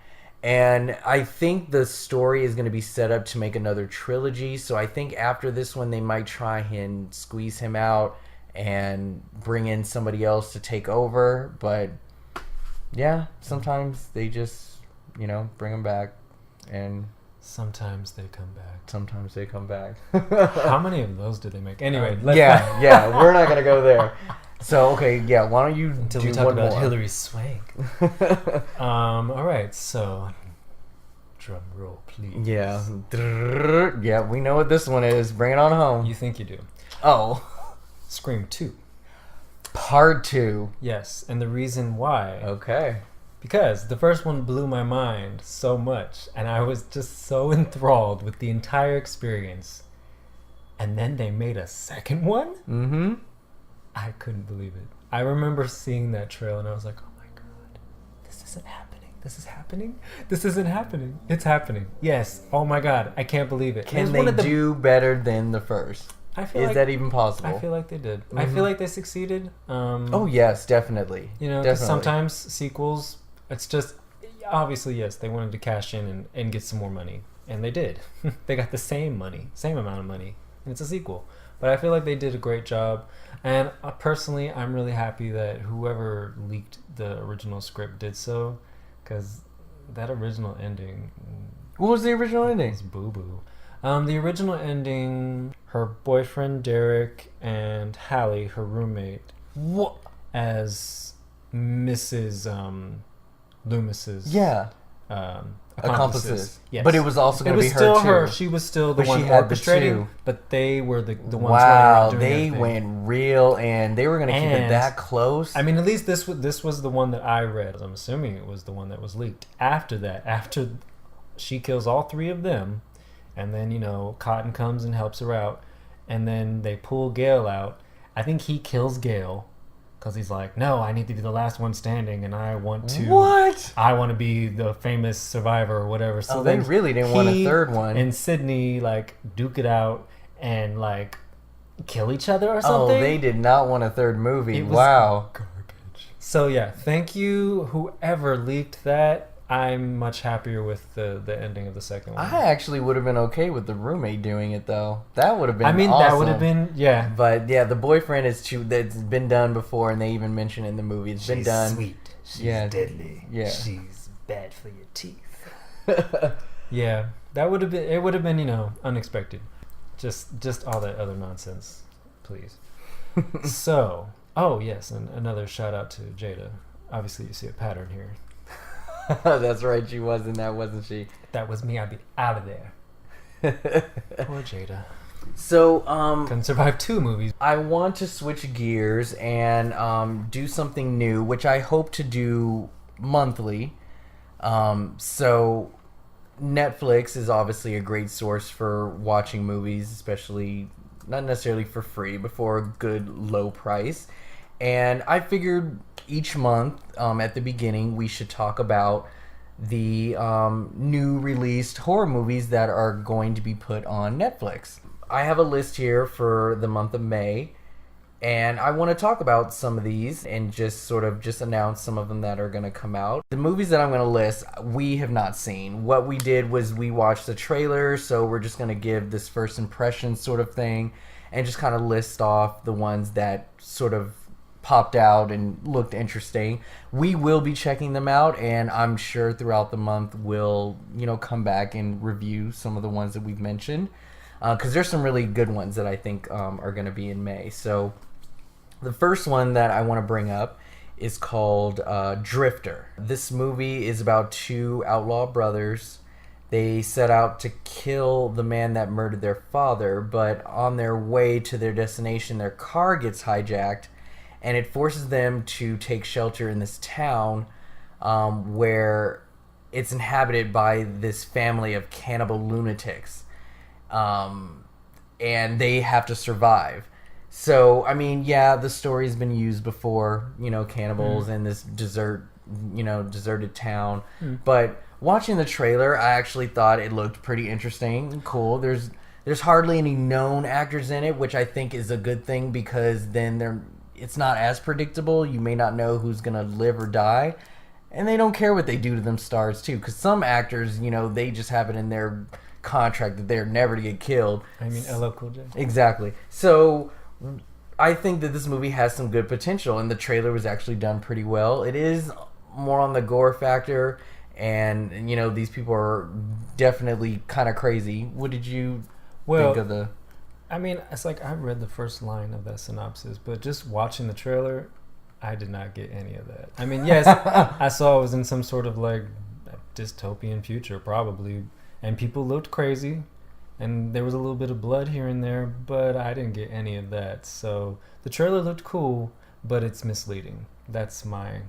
And I think the story is going to be set up to make another trilogy. So I think after this one, they might try and squeeze him out and bring in somebody else to take over. But yeah, sometimes they just, bring him back. And sometimes they come back. Sometimes they come back. How many of those did they make? Anyway, yeah, we're not going to go there. So, okay, yeah, why don't you until do we talk one about more. Hilary Swank. All right, so drum roll, please. Yeah. Yeah, we know what this one is. Bring it on home. You think you do. Oh. Scream 2. Part 2. Yes, and the reason why. Okay. Because the first one blew my mind so much, and I was just so enthralled with the entire experience. And then they made a second one? Mm-hmm. I couldn't believe it. I remember seeing that trail and I was like, oh my god, this isn't happening. This is happening? This isn't happening. It's happening. Yes. Oh my god, I can't believe it. Can they do better than the first? Is that even possible? I feel like they did. Mm-hmm. I feel like they succeeded. Oh yes, definitely. Because sometimes sequels, it's just, obviously yes, they wanted to cash in and get some more money. And they did. They got the same amount of money. And it's a sequel. But I feel like they did a great job. And personally, I'm really happy that whoever leaked the original script did so. Because that original ending... What was the original ending? It's boo-boo. The original ending, her boyfriend Derek and Hallie, her roommate, as Mrs. Loomis's accomplices. Yes. But it was also going to be her still too. her. She was still the one orchestrating, but they were the ones running around doing they everything. went real, and they were going to keep it that close. I mean, at least this was the one that I read. I'm assuming it was the one that was leaked. After she kills all three of them, and then Cotton comes and helps her out, and then they pull Gale out. I think he kills Gale. Because he's like, no, I need to be the last one standing, and I want to be the famous survivor or whatever. So they really didn't want a third one. And Sydney duke it out and kill each other or something. Oh, they did not want a third movie. It was garbage. So yeah, thank you whoever leaked that. I'm much happier with the ending of the second one. I actually would have been okay with the roommate doing it though. That would have been awesome. That would have been, yeah. But yeah, the boyfriend that's been done before, and they even mention in the movie it's been done. She's sweet. She's deadly. Yeah. She's bad for your teeth. Yeah, that would have been. It would have been, unexpected. Just all that other nonsense, please. So, oh yes, and another shout out to Jada. Obviously, you see a pattern here. That's right, she was in that, wasn't she? If that was me, I'd be out of there. Poor Jada. So, couldn't survive 2 movies. I want to switch gears and do something new, which I hope to do monthly. So, Netflix is obviously a great source for watching movies, especially not necessarily for free, but for a good low price. And I figured each month, at the beginning, we should talk about the new released horror movies that are going to be put on Netflix. I have a list here for the month of May, and I want to talk about some of these and just announce some of them that are going to come out. The movies that I'm going to list, we have not seen. What we did was we watched the trailer, so we're just going to give this first impression sort of thing and just kind of list off the ones that sort of popped out and looked interesting. We will be checking them out, and I'm sure throughout the month we'll come back and review some of the ones that we've mentioned, because there's some really good ones that I think are going to be in May. So the first one that I want to bring up is called Drifter. This movie is about 2 outlaw brothers They set out to kill the man that murdered their father, but on their way to their destination, their car gets hijacked, and it forces them to take shelter in this town where it's inhabited by this family of cannibal lunatics. And they have to survive. So, I mean, yeah, the story's been used before, cannibals in this deserted town. But watching the trailer, I actually thought it looked pretty interesting and cool. There's hardly any known actors in it, which I think is a good thing because then it's not as predictable. You may not know who's going to live or die. And they don't care what they do to them stars, too. Because some actors, they just have it in their contract that they're never to get killed. I mean, LL Cool J. Exactly. So I think that this movie has some good potential, and the trailer was actually done pretty well. It is more on the gore factor, and these people are definitely kind of crazy. What did you think of the... I mean, it's like I read the first line of that synopsis, but just watching the trailer, I did not get any of that. I mean, yes, I saw it was in some sort of like dystopian future, probably, and people looked crazy, and there was a little bit of blood here and there, but I didn't get any of that. So the trailer looked cool, but it's misleading. That's my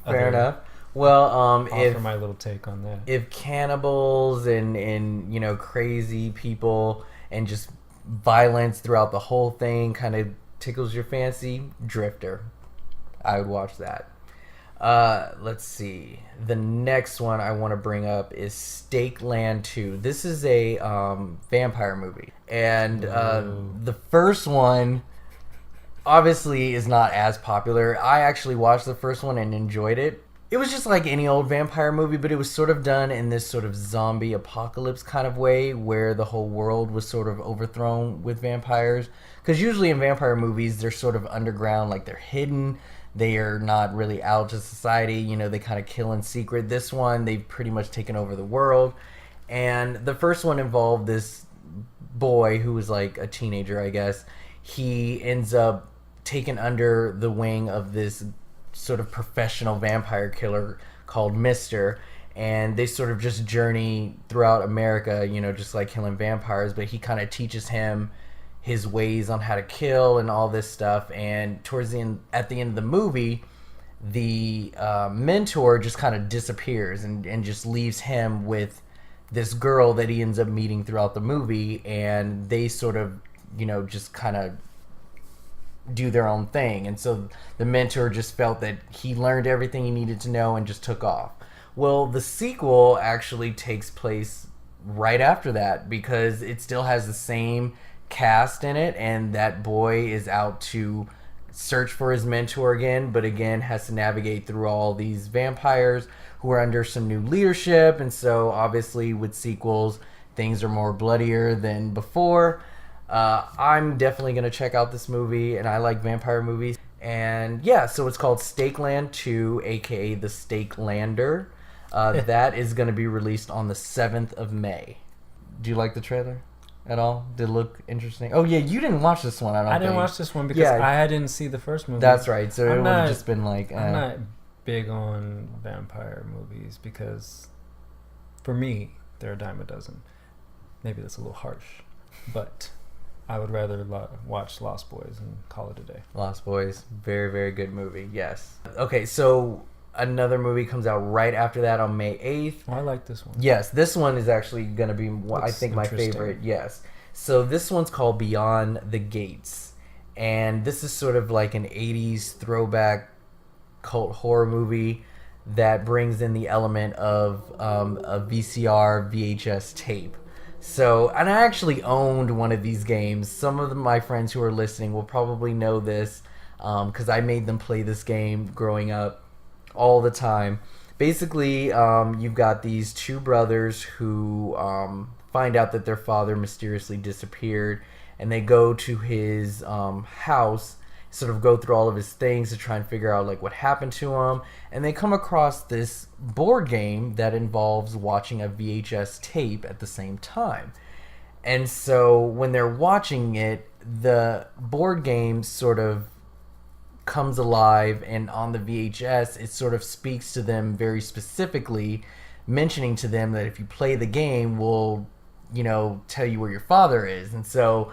fair enough. Well, offer my little take on that. If cannibals and crazy people and just violence throughout the whole thing kind of tickles your fancy, Drifter, I would watch that. Let's see. The next one I want to bring up is Stakeland 2. This is a vampire movie. And the first one obviously is not as popular. I actually watched the first one and enjoyed it. It was just like any old vampire movie, but it was sort of done in this sort of zombie apocalypse kind of way where the whole world was sort of overthrown with vampires. Because usually in vampire movies, they're sort of underground, like they're hidden. They are not really out to society. They kind of kill in secret. This one, they've pretty much taken over the world. And the first one involved this boy who was like a teenager, I guess. He ends up taken under the wing of this sort of professional vampire killer called Mister, and they sort of just journey throughout America, just like killing vampires, but he kind of teaches him his ways on how to kill and all this stuff. And at the end of the movie, the mentor just kind of disappears and just leaves him with this girl that he ends up meeting throughout the movie, and they sort of just kind of do their own thing. And so the mentor just felt that he learned everything he needed to know and just took off. Well, the sequel actually takes place right after that because it still has the same cast in it, and that boy is out to search for his mentor again, but again has to navigate through all these vampires who are under some new leadership. And so obviously with sequels, things are more bloodier than before. I'm definitely going to check out this movie, and I like vampire movies. And yeah, so it's called Stakeland 2, aka The Stakelander. That is going to be released on the 7th of May. Do you like the trailer at all? Did it look interesting? Oh yeah, you didn't watch this one, I didn't watch this one because I didn't see the first movie. That's right, so it would have just been like... I'm not big on vampire movies because, for me, they're a dime a dozen. Maybe that's a little harsh, but... I would rather watch Lost Boys and call it a day. Lost Boys, very, very good movie, yes. Okay, so another movie comes out right after that on May 8th. Oh, I like this one. Yes, this one is actually going to be, I think, my favorite, yes. So this one's called Beyond the Gates. And this is sort of like an 80s throwback cult horror movie that brings in the element of a VCR, VHS tape. So, and I actually owned one of these games. Some of my friends who are listening will probably know this because I made them play this game growing up all the time. Basically, you've got these two brothers who find out that their father mysteriously disappeared, and they go to his house, sort of go through all of his things to try and figure out like what happened to him, and they come across this board game that involves watching a VHS tape at the same time. And so when they're watching it, the board game sort of comes alive, and on the VHS it sort of speaks to them very specifically mentioning to them that if you play the game, we'll, tell you where your father is. And so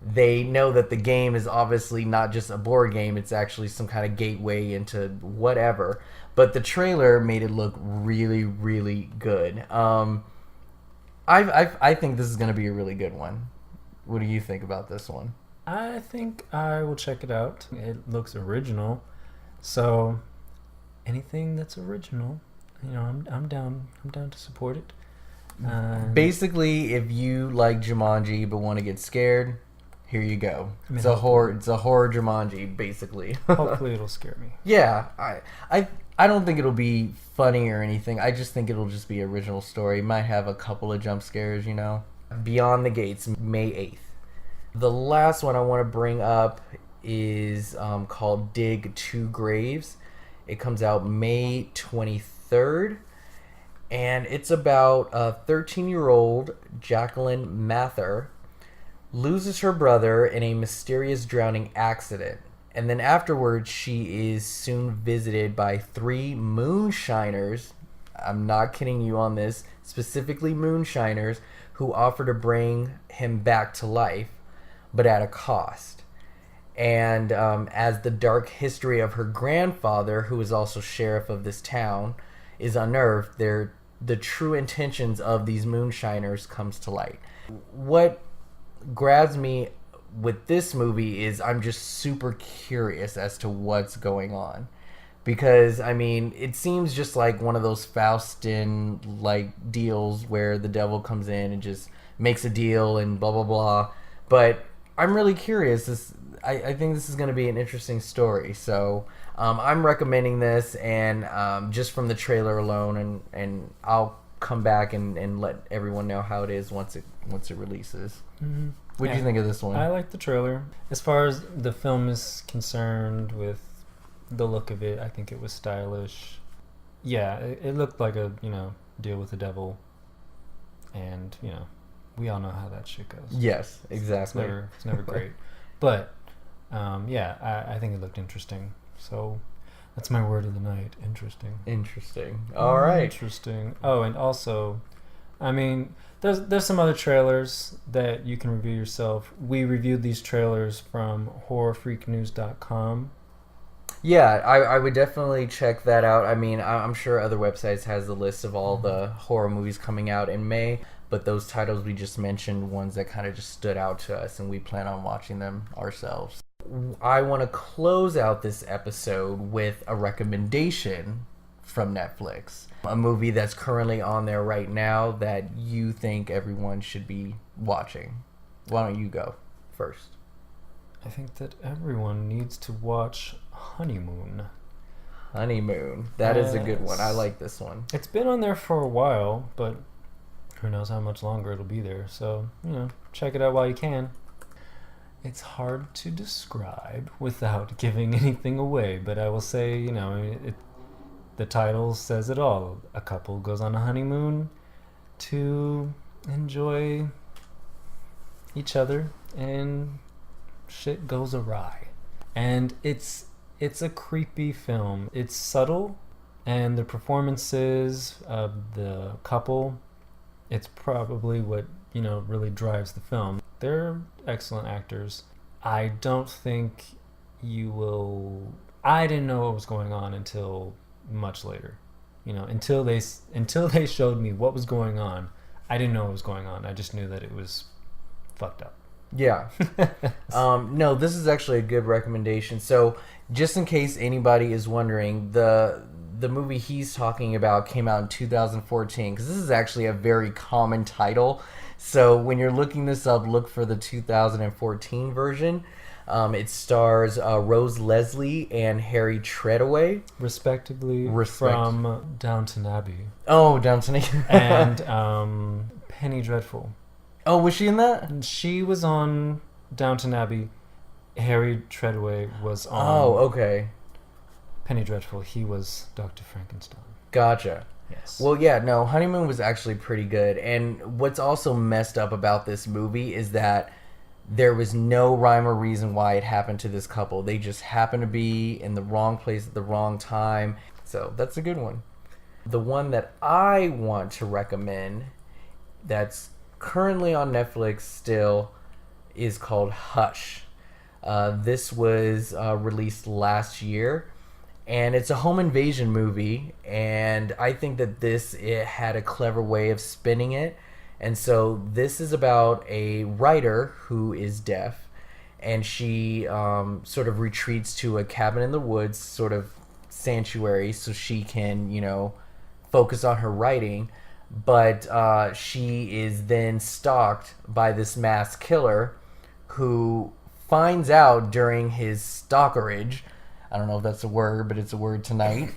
they know that the game is obviously not just a board game, it's actually some kind of gateway into whatever. But the trailer made it look really, really good. I think this is going to be a really good one. What do you think about this one? I think I will check it out. It looks original. So anything that's original, I'm down to support it. Basically, if you like Jumanji but want to get scared, here you go. It's a horror Jumanji, basically. Hopefully it'll scare me. Yeah, I don't think it'll be funny or anything. I just think it'll just be original story. Might have a couple of jump scares, Beyond the Gates, May 8th. The last one I want to bring up is called Dig Two Graves. It comes out May 23rd. And it's about a 13-year-old Jacqueline Mather loses her brother in a mysterious drowning accident. And then afterwards, she is soon visited by 3 moonshiners. I'm not kidding you on this. Specifically moonshiners who offer to bring him back to life, but at a cost. And as the dark history of her grandfather, who is also sheriff of this town, is unearthed, the true intentions of these moonshiners comes to light. What grabs me with this movie is I'm just super curious as to what's going on. Because, it seems just like one of those Faustian deals where the devil comes in and just makes a deal and blah, blah, blah. But I'm really curious. I think this is going to be an interesting story. So I'm recommending this, and just from the trailer alone, and I'll come back and let everyone know how it is once it releases. Mm-hmm. What do you think of this one? I like the trailer. As far as the film is concerned, with the look of it, I think it was stylish. Yeah, it looked like a deal with the devil, and we all know how that shit goes. Yes, exactly. It's never great, but I think it looked interesting. So that's my word of the night. Interesting. All right. Interesting. Oh, and also, there's some other trailers that you can review yourself. We reviewed these trailers from horrorfreaknews.com. Yeah, I would definitely check that out. I'm sure other websites has the list of all the horror movies coming out in May, but those titles we just mentioned, ones that kind of just stood out to us, and we plan on watching them ourselves. I want to close out this episode with a recommendation from Netflix. A movie that's currently on there right now that you think everyone should be watching. Why don't you go first? I think that everyone needs to watch Honeymoon. That is a good one. I like this one. It's been on there for a while, but who knows how much longer it'll be there. So, check it out while you can. It's hard to describe without giving anything away, but I will say, the title says it all. A couple goes on a honeymoon to enjoy each other, and shit goes awry. And it's a creepy film. It's subtle, and the performances of the couple, it's probably what really drives the film. They're excellent actors. I don't think you will. I didn't know what was going on until much later. Until they showed me what was going on, I didn't know what was going on. I just knew that it was fucked up. Yeah. No, this is actually a good recommendation. So, just in case anybody is wondering, the movie he's talking about came out in 2014, because this is actually a very common title. So when you're looking this up, look for the 2014 version. It stars Rose Leslie and Harry Treadaway, respectively, from Downton Abbey. Oh, Downton Abbey. And Penny Dreadful. Oh, was she in that? She was on Downton Abbey. Harry Treadaway was on... Oh, okay. Penny Dreadful. He was Dr. Frankenstein. Gotcha. Yes. Well, yeah, no, Honeymoon was actually pretty good. And what's also messed up about this movie is that there was no rhyme or reason why it happened to this couple. They just happened to be in the wrong place at the wrong time. So that's a good one. The one that I want to recommend that's currently on Netflix still is called Hush. This was released last year, and it's a home invasion movie, and I think that it had a clever way of spinning it. And so this is about a writer who is deaf, and she sort of retreats to a cabin in the woods, sort of sanctuary, so she can, focus on her writing. But she is then stalked by this mass killer who finds out during his stalkerage. I don't know if that's a word, but it's a word tonight.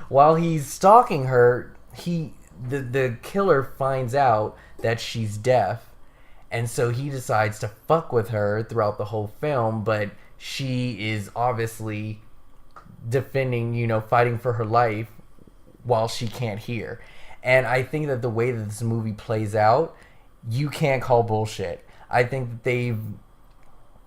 While he's stalking her, the killer finds out that she's deaf, and so he decides to fuck with her throughout the whole film. But she is obviously defending, fighting for her life while she can't hear. And I think that the way that this movie plays out, you can't call bullshit. I think that they've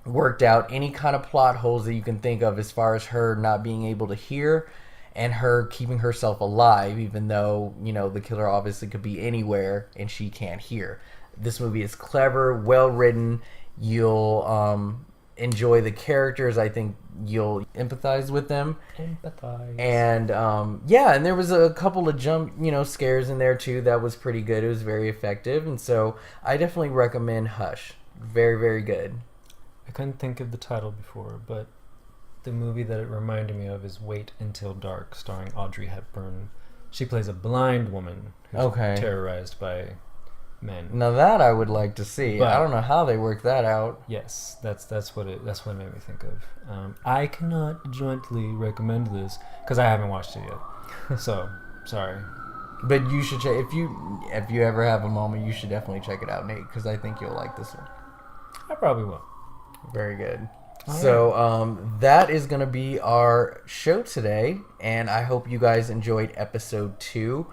worked out any kind of plot holes that you can think of as far as her not being able to hear and her keeping herself alive, even though, the killer obviously could be anywhere and she can't hear. This movie is clever, well written. You'll enjoy the characters. I think you'll empathize with them. And and there was a couple of jump scares in there too that was pretty good. It was very effective, and so I definitely recommend Hush. Very, very good. I couldn't think of the title before, but the movie that it reminded me of is Wait Until Dark, starring Audrey Hepburn. She plays a blind woman who's terrorized by men. Now that I would like to see. But I don't know how they work that out. Yes, that's what it made me think of. I cannot jointly recommend this because I haven't watched it yet. So sorry. But you should check if you ever have a moment. You should definitely check it out, Nate, because I think you'll like this one. I probably will. Very good. So that is going to be our show today, and I hope you guys enjoyed episode 2.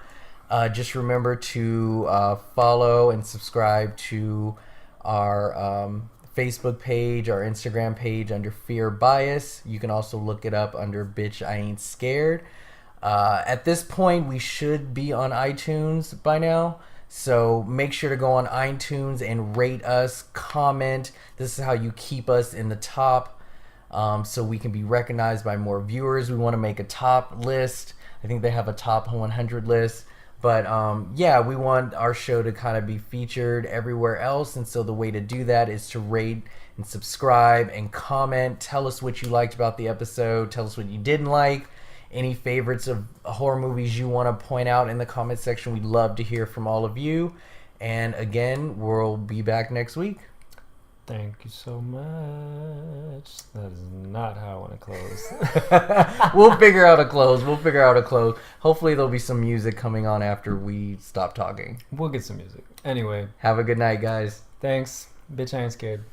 Just remember to follow and subscribe to our Facebook page, our Instagram page under Fear Bias. You can also look it up under Bitch I Ain't Scared. At this point, we should be on iTunes by now. So make sure to go on iTunes and rate us, comment. This is how you keep us in the top, so we can be recognized by more viewers. We want to make a top list. I think they have a top 100 list. But we want our show to kind of be featured everywhere else. And so the way to do that is to rate and subscribe and comment. Tell us what you liked about the episode. Tell us what you didn't like. Any favorites of horror movies you want to point out in the comment section. We'd love to hear from all of you. And again, we'll be back next week. Thank you so much. That is not how I want to close. We'll figure out a close. Hopefully there'll be some music coming on after we stop talking. We'll get some music. Anyway. Have a good night, guys. Thanks. Bitch, I ain't scared.